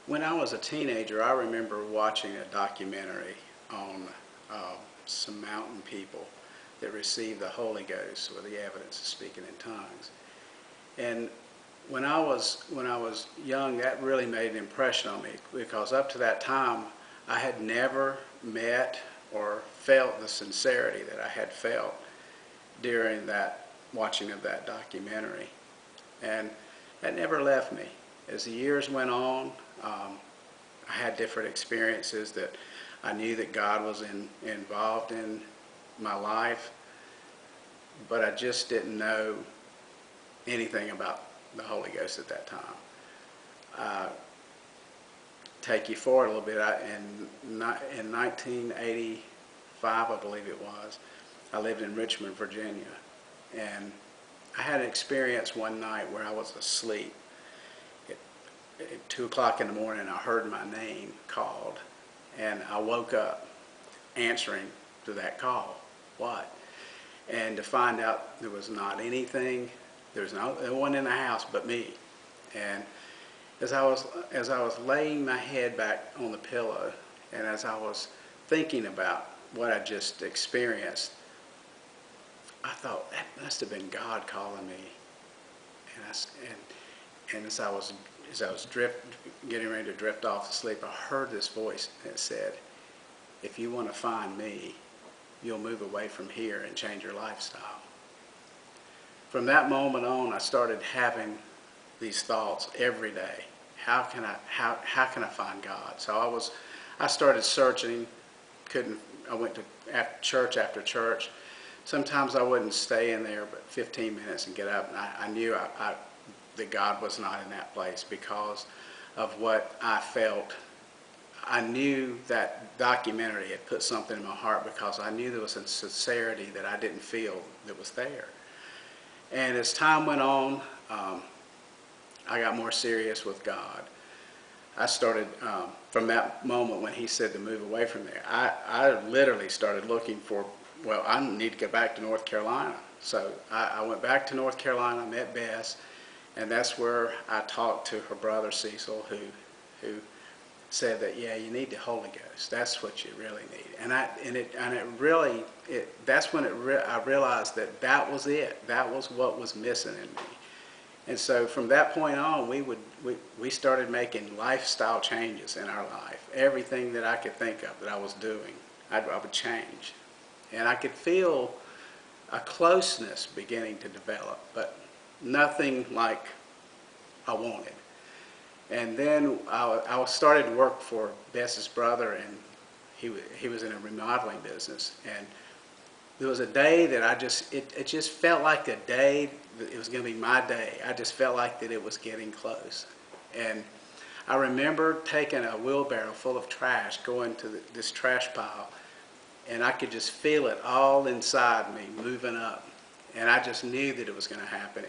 When I was a teenager, I remember watching a documentary on some mountain people that received the Holy Ghost or the evidence of speaking in tongues. And when I was young, that really made an impression on me, because up to that time I had never met or felt the sincerity that I had felt during that watching of that documentary. And that never left me. As the years went on, I had different experiences that I knew that God was involved in my life, but I just didn't know anything about the Holy Ghost at that time. Take you forward a little bit, in 1985, I believe it was, I lived in Richmond, Virginia, and I had an experience one night where I was asleep. At 2 o'clock in the morning, I heard my name called, and I woke up answering to that call. What? And to find out there was not anything, there was no one in the house but me. And as I was laying my head back on the pillow, and as I was thinking about what I just experienced, I thought, that must have been God calling me. And as I was getting ready to drift off to sleep, I heard this voice that said, if you want to find me, you'll move away from here and change your lifestyle. From that moment on, I started having these thoughts every day. How can I find God? So I started searching. I went to church after church. Sometimes I wouldn't stay in there but 15 minutes and get up, and I knew that God was not in that place because of what I felt. I knew that documentary had put something in my heart, because I knew there was a sincerity that I didn't feel that was there. And as time went on, I got more serious with God. I started, from that moment when he said to move away from there, I literally started looking for, well, I need to go back to North Carolina. So I went back to North Carolina, met Bess, and that's where I talked to her brother Cecil, who said that, yeah, you need the Holy Ghost. That's what you really need. That's when I realized that that was it. That was what was missing in me. And so from that point on, we started making lifestyle changes in our life. Everything that I could think of that I was doing, I would change. And I could feel a closeness beginning to develop, but nothing like I wanted. And then I started to work for Bess's brother, and he was in a remodeling business. And there was a day that it just felt like a day, it was going to be my day. I just felt like that it was getting close. And I remember taking a wheelbarrow full of trash, going to this trash pile, and I could just feel it all inside me moving up. And I just knew that it was going to happen.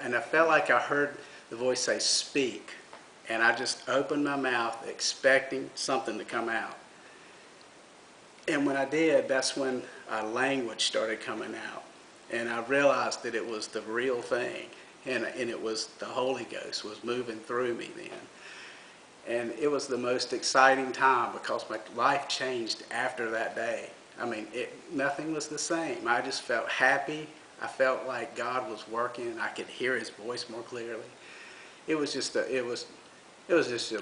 And I felt like I heard the voice say, speak. And I just opened my mouth expecting something to come out. And when I did, that's when language started coming out. And I realized that it was the real thing. And it was the Holy Ghost was moving through me then. And it was the most exciting time, because my life changed after that day. I mean, nothing was the same. I just felt happy. I felt like God was working. I could hear his voice more clearly. It was just a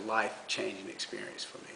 life-changing experience for me.